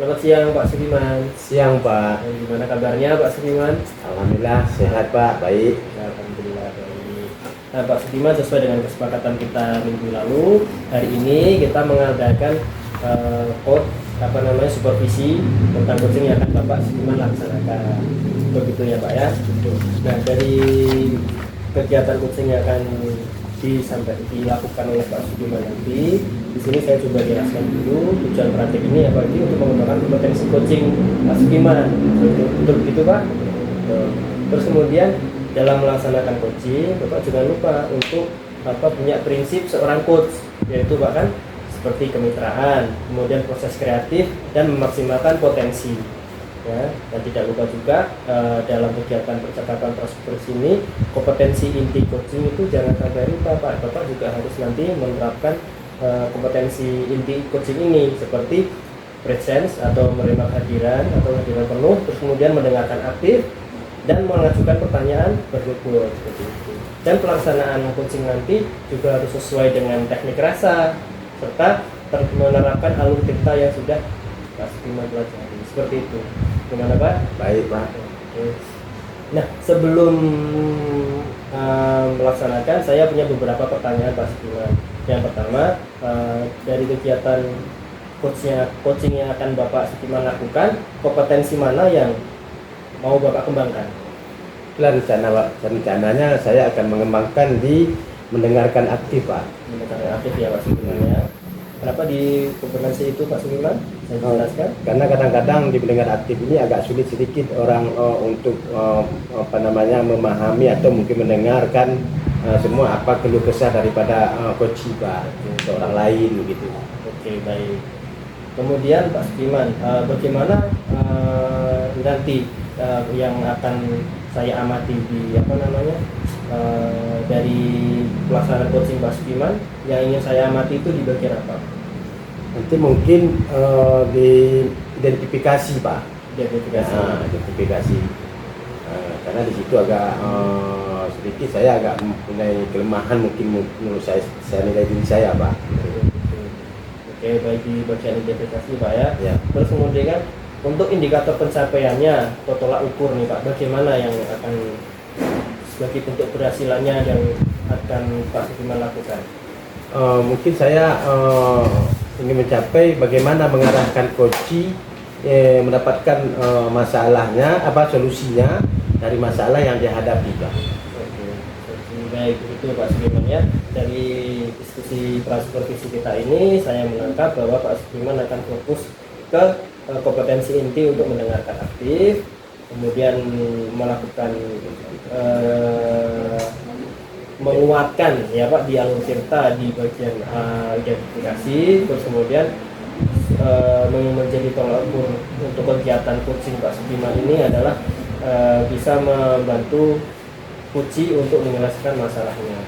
Selamat siang Pak Sugiman. Siang Pak. Gimana kabarnya Pak Sugiman? Alhamdulillah sehat Pak, baik. Ya, Alhamdulillah baik. Nah Pak Sugiman, sesuai dengan kesepakatan kita minggu lalu, hari ini kita mengadakan coach supervisi tentang coaching yang akan Bapak Sugiman laksanakan. Begitu ya Pak ya. Nah dari kegiatan coaching yang akan dilakukan oleh Pak Sugiman nanti, di sini saya coba jelaskan dulu tujuan praktik ini apa ini untuk mengembangkan kompetensi coaching Pak Sugiman. Betul gitu Pak. Terus kemudian dalam melaksanakan coaching, Bapak jangan lupa untuk punya prinsip seorang coach, yaitu Pak kan seperti kemitraan, kemudian proses kreatif dan memaksimalkan potensi. Ya, dan tidak lupa juga dalam kegiatan percakapan transparansi ini, kompetensi inti coaching itu jangan sampai lupa Pak. Bapak juga harus nanti menerapkan kompetensi inti coaching ini seperti presence atau menerima kehadiran atau hadiran penuh, terus kemudian mendengarkan aktif dan mengajukan pertanyaan berbobot seperti itu. Dan pelaksanaan coaching nanti juga harus sesuai dengan teknik rasa serta menerapkan alur cerita yang sudah Pak Sugiman pelajari seperti itu. Gimana Pak? Baik Pak. Oke. Nah sebelum melaksanakan, saya punya beberapa pertanyaan Pak Sugiman. Yang pertama, dari kegiatan coaching yang akan Bapak Sugiman lakukan, kompetensi mana yang mau Bapak kembangkan? Rencananya saya akan mengembangkan di mendengarkan aktif Pak. Mendengarkan aktif ya Pak Sugiman ya. Kenapa di kompetensi itu Pak Sugiman? Saya jelaskan. Karena kadang-kadang di mendengar aktif ini agak sulit sedikit orang untuk memahami atau mungkin mendengarkan semua apa keluh kesah daripada coach Pak untuk orang lain begitu. Oke, baik. Kemudian Pak Sugiman, bagaimana nanti yang akan saya amati di dari pelaksanaan coaching Pak Sugiman, yang ingin saya amati itu di bagian apa? Nanti mungkin di identifikasi Pak. Identifikasi. Karena di situ agak sedikit saya agak mempunyai kelemahan mungkin menurut saya nilai diri saya Pak. Oke, baik, di bagian identifikasi Pak ya. Ya. Terus kemudian untuk indikator pencapaiannya atau tolak ukur nih Pak, bagaimana yang akan sebagai bentuk keberhasilannya yang akan Pak Sugiman lakukan? Mungkin saya ingin mencapai bagaimana mengarahkan coach mendapatkan masalahnya, solusinya dari masalah yang dihadapi Pak. Oke, baik itu Pak Sugiman ya. Dari diskusi supervisi kita ini, saya menangkap bahwa Pak Sugiman akan fokus ke kompetensi inti untuk mendengarkan aktif, kemudian melakukan menguatkan ya Pak di alur cerita di bagian identifikasi, terus kemudian menjadi tolak ukur untuk kegiatan coaching Pak Sugiman ini adalah bisa membantu coach untuk menyelesaikan masalahnya.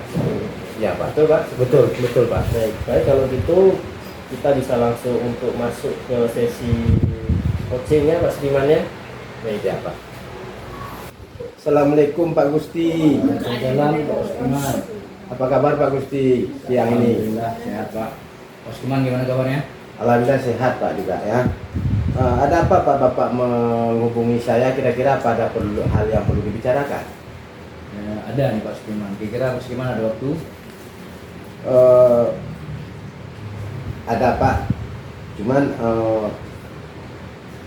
Ya Pak. Betul Pak? Betul Pak. Baik kalau gitu kita bisa langsung untuk masuk ke sesi coachingnya Pak Sugiman ya. Baik ya Pak. Assalamualaikum Pak Gusti. Waalaikumsalam Pak Sugiman. Apa kabar Pak Gusti siang ini? Alhamdulillah sehat Pak. Pak Sugiman gimana kabarnya? Alhamdulillah sehat Pak juga ya. Ada apa Pak Bapak menghubungi saya, kira-kira apa ada hal yang perlu dibicarakan? Ya, ada nih Pak Sugiman. Kira-kira Pak Sugiman ada waktu? Ada Pak. Cuman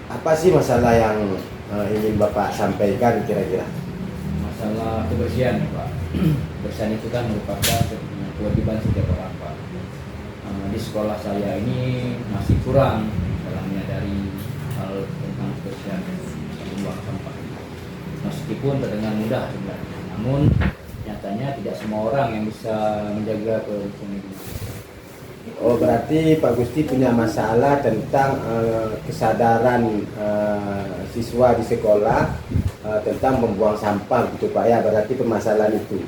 apa sih masalah yang ingin Bapak sampaikan kira-kira? Masalah kebersihan ya Pak. Kebersihan itu kan merupakan kewajiban setiap orang Pak. Di sekolah saya ini masih kurang dalam menyadari hal tentang kebersihan membuang sampah. Meskipun terdengar mudah sebenarnya, namun nyatanya tidak semua orang yang bisa menjaga kebersihan itu. Oh, berarti Pak Gusti punya masalah tentang kesadaran siswa di sekolah tentang membuang sampah gitu Pak ya, berarti permasalahan itu.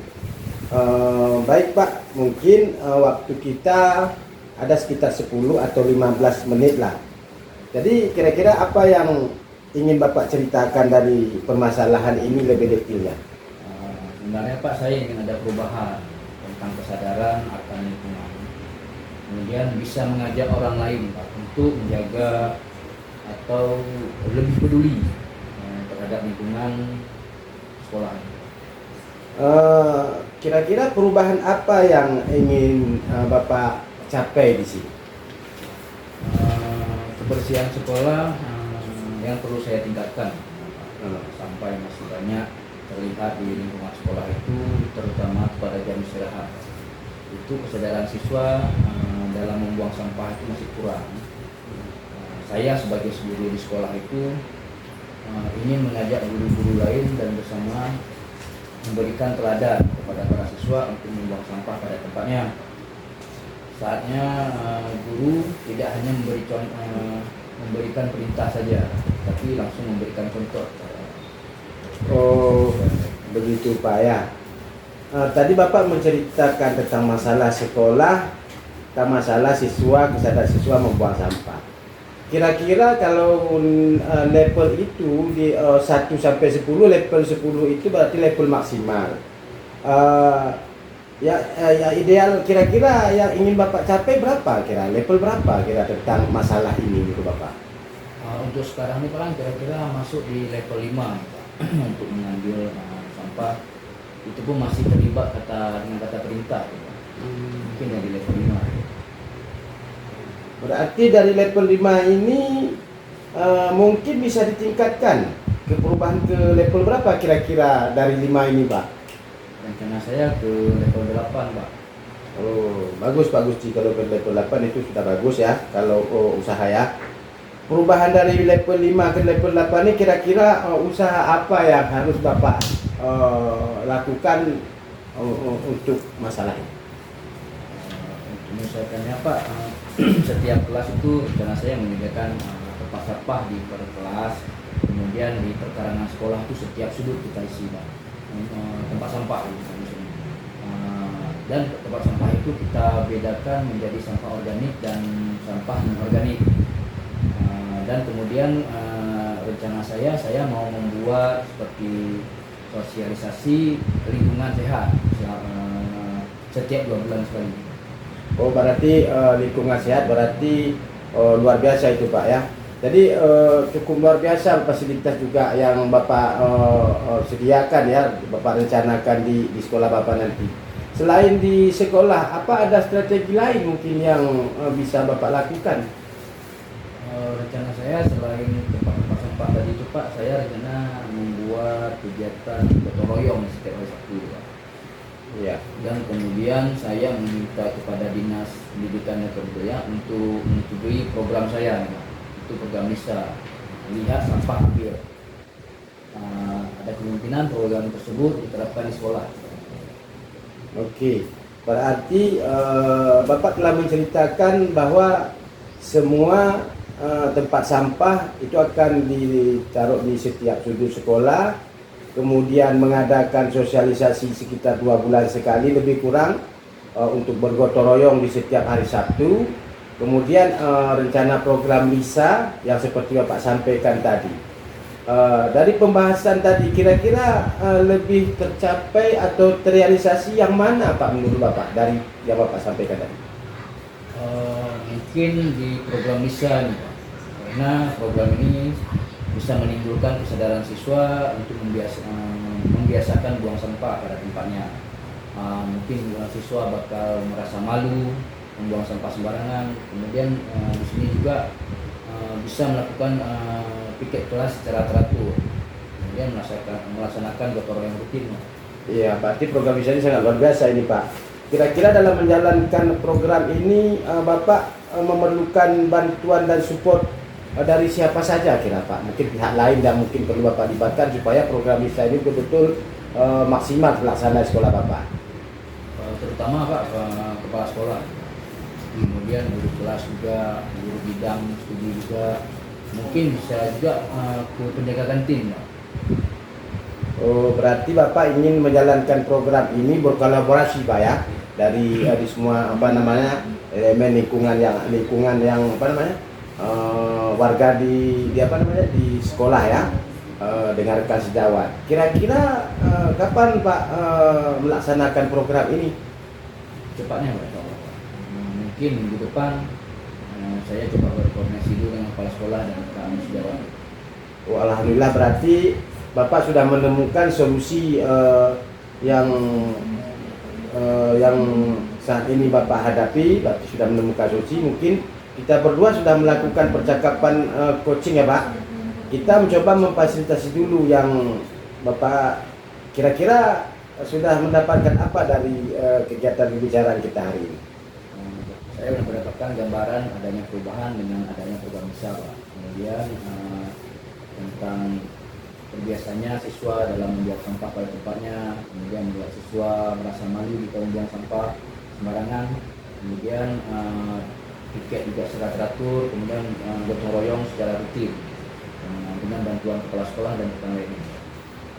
Baik Pak, mungkin waktu kita ada sekitar 10 atau 15 menit lah. Jadi kira-kira apa yang ingin Bapak ceritakan dari permasalahan ini lebih detailnya? Sebenarnya Pak, saya ingin ada perubahan tentang kesadaran akan lingkungan. Kemudian bisa mengajak orang lain Pak untuk menjaga atau lebih peduli terhadap lingkungan sekolah. Kira-kira perubahan apa yang ingin Bapak capai di sini? Kebersihan sekolah yang perlu saya tingkatkan, sampai masih banyak terlihat di lingkungan sekolah itu, terutama pada jam istirahat. Itu kesadaran siswa dalam membuang sampah itu masih kurang. Saya sebagai guru di sekolah itu ingin mengajak guru-guru lain dan bersama memberikan teladan kepada para siswa untuk membuang sampah pada tempatnya. Saatnya guru tidak hanya memberikan perintah saja, tapi langsung memberikan contoh. Oh, begitu Pak ya. Tadi Bapak menceritakan tentang masalah sekolah, tentang masalah siswa, kesadaran siswa membuang sampah. Kira-kira kalau level itu di 1 sampai 10, level 10 itu berarti level maksimal. Ya ideal kira-kira yang ingin Bapak capai berapa kira? Level berapa kira tentang masalah ini gitu Bapak? Untuk sekarang ini Pak, kira-kira masuk di level 5 Pak. Untuk mengambil sampah itu pun masih terlibat dengan kata perintah Pak. Mungkin dari level 5. Berarti dari level 5 ini mungkin bisa ditingkatkan ke perubahan ke level berapa kira-kira dari 5 ini Pak? Rencana saya ke level 8 Pak. Oh, bagus Gusti, kalau ke level 8 itu sudah bagus ya kalau usaha ya. Perubahan dari level 5 ke level 8 ini kira-kira usaha apa yang harus Bapak lakukan untuk masalah ini? Untuk menyelesaikannya Pak, setiap kelas itu rencana saya menyediakan tempat sampah di per kelas, kemudian di perkarangan sekolah itu setiap sudut kita isi Pak, tempat sampah dan tempat sampah itu kita bedakan menjadi sampah organik dan sampah non organik. Dan kemudian rencana saya mau membuat seperti sosialisasi lingkungan sehat setiap 2 bulan sekali. Oh, berarti lingkungan sehat berarti luar biasa itu Pak ya. Jadi cukup luar biasa fasilitas juga yang Bapak sediakan ya, Bapak rencanakan di sekolah Bapak nanti. Selain di sekolah, apa ada strategi lain mungkin yang bisa Bapak lakukan? Rencana saya selain tempat sampah tadi itu Pak, saya rencana membuat kegiatan gotong royong setiap hari Sabtu Pak. Iya. Dan kemudian saya meminta kepada Dinas Pendidikan dan Kebudayaan untuk menyetujui program saya, itu program LISA, lihat sampah ambil. Ada kemungkinan program tersebut diterapkan di sekolah. Oke, berarti Bapak telah menceritakan bahwa semua tempat sampah itu akan ditaruh di setiap sudut sekolah, kemudian mengadakan sosialisasi sekitar 2 bulan sekali lebih kurang untuk bergotong royong di setiap hari Sabtu. Kemudian rencana program LISA yang seperti Bapak sampaikan tadi. Dari pembahasan tadi kira-kira lebih tercapai atau terrealisasi yang mana Pak menurut Bapak dari yang Bapak sampaikan tadi? Mungkin di program LISA nih Pak, karena program ini bisa menimbulkan kesadaran siswa untuk membiasakan buang sampah pada tempatnya. Mungkin siswa bakal merasa malu membuang sampah sembarangan. Kemudian di sini juga bisa melakukan piket kelas secara teratur, kemudian melaksanakan gotong royong rutin. Iya, berarti program ini sangat luar biasa ini Pak. Kira-kira dalam menjalankan program ini Bapak memerlukan bantuan dan support dari siapa saja kira Pak? Mungkin pihak lain yang mungkin perlu Bapak libatkan supaya program LISA ini betul-betul maksimal pelaksanaan sekolah Bapak. Terutama Pak kepala sekolah, kemudian guru kelas juga, guru bidang studi juga, mungkin bisa juga penjaga kantin Pak. Oh, berarti Bapak ingin menjalankan program ini berkolaborasi Pak ya dari semua elemen lingkungan yang warga di sekolah ya, dengan rekan sejawat. Kira-kira kapan Pak melaksanakan program ini? Cepatnya Pak, mungkin minggu depan saya coba berkoordinasi dulu dengan kepala sekolah dan kami sejawat. Oh, alhamdulillah berarti Bapak sudah menemukan solusi yang saat ini Bapak hadapi, berarti sudah menemukan solusi. Mungkin kita berdua sudah melakukan percakapan coaching ya Pak. Kita mencoba memfasilitasi dulu yang Bapak kira-kira sudah mendapatkan apa dari kegiatan pembicaraan kita hari ini. Saya sudah mendapatkan gambaran adanya perubahan dengan adanya program besar, Pak. Kemudian tentang terbiasanya siswa dalam membuang sampah pada tempatnya, kemudian membuat siswa merasa malu jika membuang sampah sembarangan, kemudian tiket juga secara teratur, kemudian gotong royong secara rutin dengan bantuan kepala sekolah dan rekan lainnya.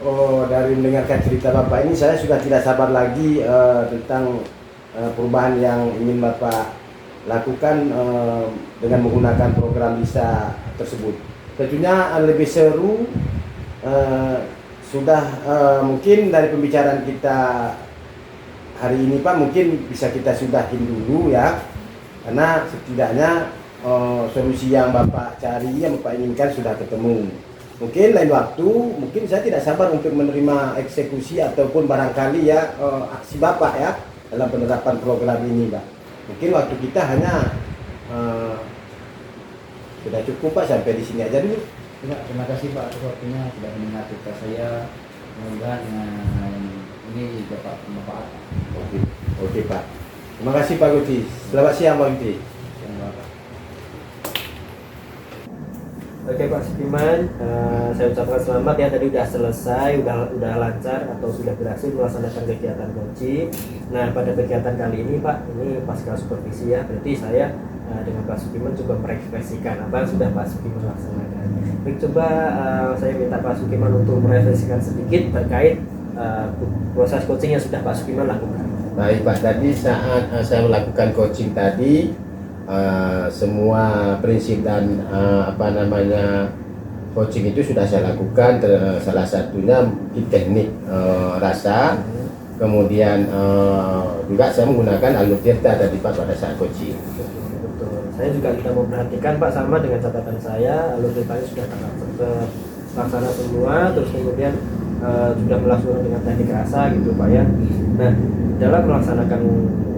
Oh, dari mendengarkan cerita Bapak ini saya sudah tidak sabar lagi tentang perubahan yang ingin Bapak lakukan dengan menggunakan program bisa tersebut. Tentunya lebih seru sudah mungkin dari pembicaraan kita hari ini Pak, mungkin bisa kita sudahin dulu ya, karena setidaknya solusi yang Bapak cari, yang Bapak inginkan sudah ketemu. Mungkin lain waktu, mungkin saya tidak sabar untuk menerima eksekusi ataupun barangkali ya aksi Bapak ya dalam penerapan program ini Pak. Mungkin waktu kita hanya sudah cukup Pak, sampai di sini aja dulu. Terima kasih Pak atas waktunya sudah mendengar cerita saya. Mudah-mudahan ini dapat bermanfaat. Oke Pak. Terima kasih Pak Guti. Selamat siang Pak Guti. Oke Pak Sukiman, saya ucapkan selamat ya, tadi udah selesai, udah lancar atau sudah berhasil melaksanakan kegiatan coaching. Nah pada kegiatan kali ini Pak, ini pasca supervisi ya, berarti saya dengan Pak Sukiman coba merekspresikan apa yang sudah Pak Sukiman laksanakan. Baik, coba saya minta Pak Sukiman untuk merefleksikan sedikit terkait proses coaching yang sudah Pak Sukiman lakukan. Baik Pak, tadi saat saya melakukan coaching tadi, semua prinsip dan coaching itu sudah saya lakukan. Salah satunya mungkin teknik rasa, kemudian juga saya menggunakan alur tirta tadi Pak pada saat coaching. Betul. Saya juga tidak memperhatikan Pak, sama dengan catatan saya, alur tirtanya sudah terlaksana semua, terus kemudian sudah melaksanakan dengan teknik rasa gitu Pak ya. Nah dalam melaksanakan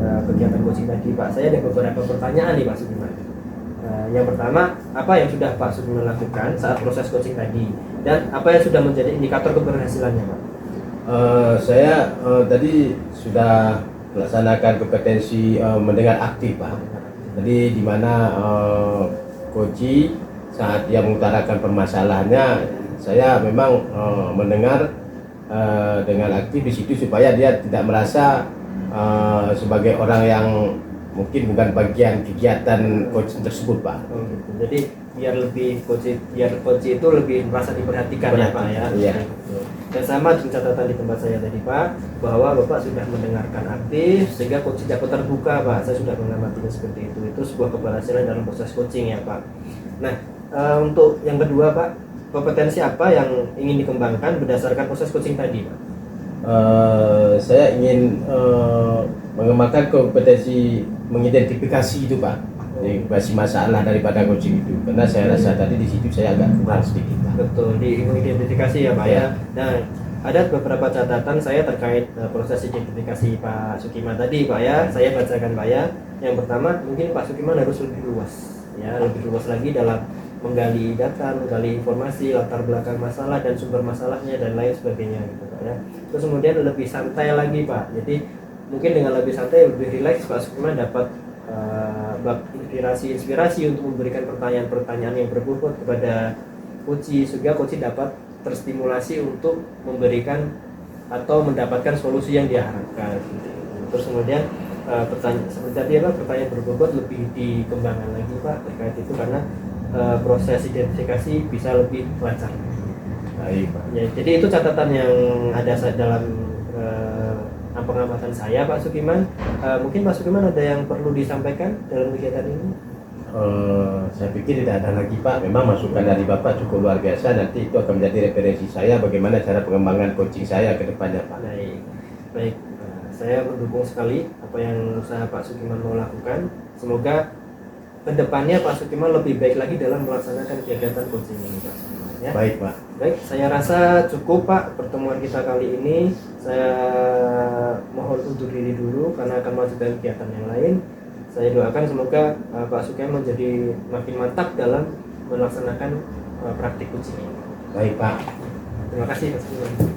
kegiatan coaching tadi Pak, saya ada beberapa pertanyaan nih Pak Sukiman. Yang pertama, apa yang sudah Pak Sukiman lakukan saat proses coaching tadi, dan apa yang sudah menjadi indikator keberhasilannya Pak? Saya tadi sudah melaksanakan kompetensi mendengar aktif Pak. Jadi di mana coach saat dia mengutarakan permasalahannya, saya memang mendengar dengan aktif di situ supaya dia tidak merasa sebagai orang yang mungkin bukan bagian kegiatan coaching tersebut Pak. Oh, gitu. Jadi biar coach itu lebih merasa diperhatikan ya Pak ya. Iya. Dan sama dengan catatan di tempat saya tadi Pak, bahwa Bapak sudah mendengarkan aktif sehingga coach dapat terbuka Pak. Saya sudah mengamatinya seperti itu. Itu sebuah keberhasilan dalam proses coaching ya Pak. Nah untuk yang kedua Pak, kompetensi apa yang ingin dikembangkan berdasarkan proses coaching tadi Pak? Saya ingin mengembangkan kompetensi mengidentifikasi itu Pak, identifikasi masalah daripada coaching itu, karena saya rasa tadi di situ saya agak kurang sedikit Pak. Betul, di mengidentifikasi ya Pak ya. Nah ada beberapa catatan saya terkait proses identifikasi Pak Sukiman tadi Pak ya. Saya bacakan Pak ya. Yang pertama, mungkin Pak Sukiman harus lebih luas ya, lebih luas lagi dalam menggali data, menggali informasi, latar belakang masalah dan sumber masalahnya dan lain sebagainya gitu Pak ya. Terus kemudian lebih santai lagi Pak. Jadi mungkin dengan lebih santai, lebih rileks Pak Sukiman dapat inspirasi untuk memberikan pertanyaan-pertanyaan yang berbobot kepada coach, sehingga coach dapat terstimulasi untuk memberikan atau mendapatkan solusi yang diharapkan. Terus kemudian pertanyaan berbobot lebih dikembangkan lagi Pak terkait itu, karena proses identifikasi bisa lebih lancar. Baik Pak. Ya, jadi itu catatan yang ada dalam pengamatan saya Pak Sukiman. Mungkin Pak Sukiman ada yang perlu disampaikan dalam kegiatan ini? Saya pikir tidak ada lagi Pak. Memang masukan dari Bapak cukup luar biasa. Nanti itu akan menjadi referensi saya bagaimana cara pengembangan coaching saya ke depannya Pak. Baik. Saya mendukung sekali apa yang usaha Pak Sukiman mau lakukan. Semoga kedepannya Pak Sukiman lebih baik lagi dalam melaksanakan kegiatan coaching ini Pak Sukiman, ya. Baik Pak. Baik, saya rasa cukup Pak pertemuan kita kali ini. Saya mohon undur diri dulu karena akan melanjutkan kegiatan yang lain. Saya doakan semoga Pak Sukiman menjadi makin mantap dalam melaksanakan praktik coaching ini. Baik Pak. Terima kasih Pak Sukiman.